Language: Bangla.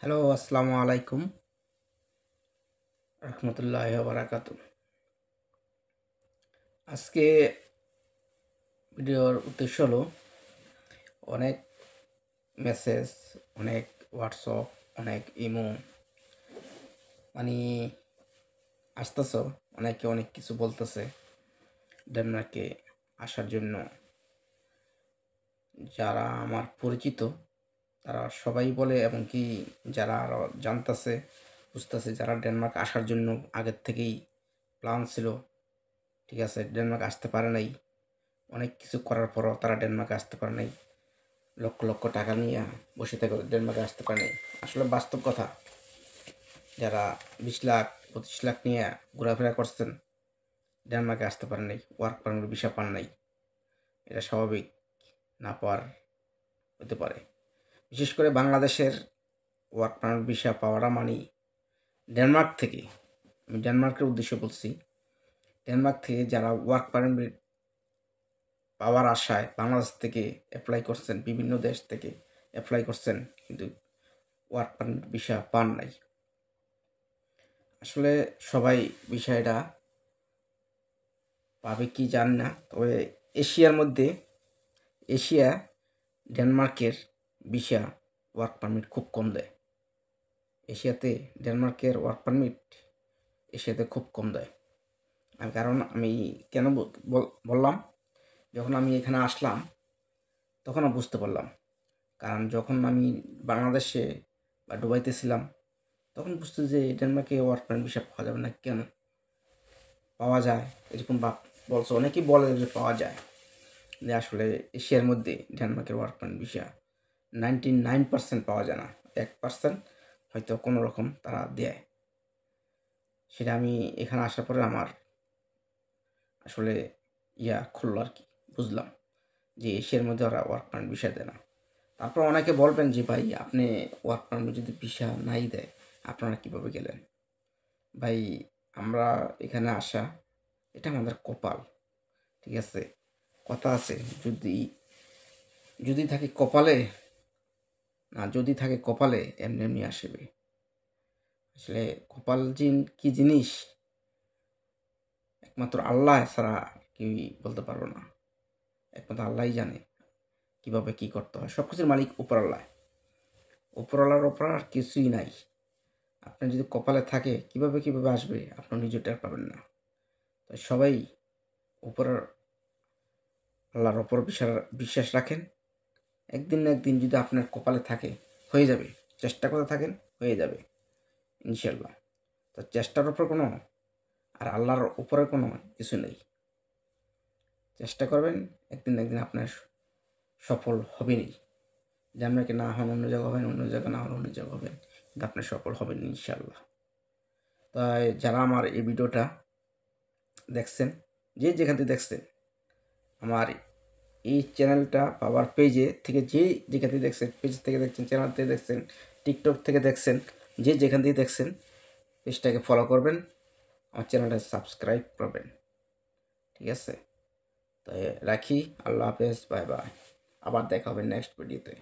হ্যালো, আসসালামু আলাইকুম রহমতুল্লাহ বারাকাতু। আজকে ভিডিওর উদ্দেশ্য হলো অনেক মেসেজ, অনেক হোয়াটসঅ্যাপ, অনেক ইমো মানে আসতেছে। অনেকে অনেক কিছু বলতেছে ডেনমার্কে আসার জন্য। যারা আমার পরিচিত তারা সবাই বলে, এবং কি যারা আরও জানতেছে বুঝতেছে, যারা ডেনমার্ক আসার জন্য আগের থেকেই প্ল্যান ছিল, ঠিক আছে, ডেনমার্ক আসতে পারে নাই, অনেক কিছু করার পরও তারা ডেনমার্কে আসতে পারে নাই, লক্ষ লক্ষ টাকা নিয়ে বসে থেকে ডেনমার্কে আসতে পারে নাই। আসলে বাস্তব কথা, যারা 20 লাখ 25 লাখ নিয়ে ঘোরাফেরা করছেন ডেনমার্কে আসতে পারে নাই, ওয়ার্ক পারমিট ভিসা পান নাই। এটা স্বাভাবিক না পাওয়ার হতে পারে। বিশেষ করে বাংলাদেশের ওয়ার্ক পারমিট ভিসা পাওয়াটা মানে ডেনমার্ক থেকে, আমি ডেনমার্কের উদ্দেশ্যে বলছি, ডেনমার্ক থেকে যারা ওয়ার্ক পারমিট পাওয়ার আশায় বাংলাদেশ থেকে অ্যাপ্লাই করছেন, বিভিন্ন দেশ থেকে অ্যাপ্লাই করছেন, কিন্তু ওয়ার্ক পারমিট ভিসা পান নাই। আসলে সবাই বিষয়টা পাবে কি জানি না, তবে এশিয়ার মধ্যে এশিয়া ডেনমার্কের ভিসা ওয়ার্ক পারমিট খুব কম দেয়। এশিয়াতে ডেনমার্কের ওয়ার্ক পারমিট এশিয়াতে খুব কম দেয়। কারণ আমি কেন বললাম, যখন আমি এখানে আসলাম তখন বুঝতে পারলাম। কারণ যখন আমি বাংলাদেশে বা দুবাইতে ছিলাম তখন বুঝতে যে ডেনমার্কে ওয়ার্ক পারমিট ভিসা পাওয়া যাবে না। কেন পাওয়া যায় এরকম বলছে, অনেকেই বলে যে পাওয়া যায়, যে আসলে এশিয়ার মধ্যে ডেনমার্কের ওয়ার্ক পারমিট ভিসা 99% পাওয়া যায় না, 1% হয়তো কোনো রকম তারা দেয়। সেটা আমি এখানে আসার পরে আমার আসলে খুললো আর কি, বুঝলাম যে এশিয়ার মধ্যে ওরা ওয়ার্ক পারমিট ভিসা দেয় না। তারপর অনেকে বলবেন যে ভাই, আপনি ওয়ার্ক পারমিট যদি ভিসা নাই দেয় আপনারা কীভাবে গেলেন? ভাই, আমরা এখানে আসা এটা আমাদের কপাল, ঠিক আছে। কথা আছে, যদি যদি থাকে কপালে, না যদি থাকে কপালে এমনি এমনি আসবে। আসলে কপাল কি জিনিস একমাত্র আল্লাহ ছাড়া কেউই বলতে পারবো না। একমাত্র আল্লাহই জানে কিভাবে কি করতে হয়। সব কিছুর মালিক উপরাল্লাহ, উপরওয়ালার ওপর আর কিছুই নাই। আপনার যদি কপালে থাকে কিভাবে কিভাবে আসবে আপনার নিজে টের পাবেন না। তাই সবাই উপরের আল্লাহর ওপর বিশ্বাস রাখেন। একদিন না একদিন যদি আপনার কপালে থাকে হয়ে যাবে। চেষ্টা করতে থাকেন, হয়ে যাবে ইনশাল্লাহ। তো চেষ্টার ওপর কোনো আর আল্লাহর উপরে কোনো কিছু নেই। চেষ্টা করবেন, একদিন না একদিন আপনার সফল হবেনই। ডেনমার্কে না হন অন্য জায়গা হবেন, অন্য জায়গা না হন অন্য জায়গা হবেন, কিন্তু আপনি সফল হবেন ইনশাল্লাহ। তাই যারা আমার এই ভিডিওটা দেখছেন, যে যেখান থেকে দেখছেন, আমার এই চ্যানেলটা পাওয়ার পেজে থেকে যে যেখান থেকে দেখছেন, পেজ থেকে দেখছেন, চ্যানেল থেকে দেখছেন, টিকটক থেকে দেখছেন, যে যেখান থেকে দেখছেন, পেজটাকে ফলো করবেন, আমার চ্যানেলটা সাবস্ক্রাইব করবেন, ঠিক আছে। তাই রাখি, আল্লাহ হাফেজ, বাই বাই। আবার দেখা হবে নেক্সট ভিডিওতে।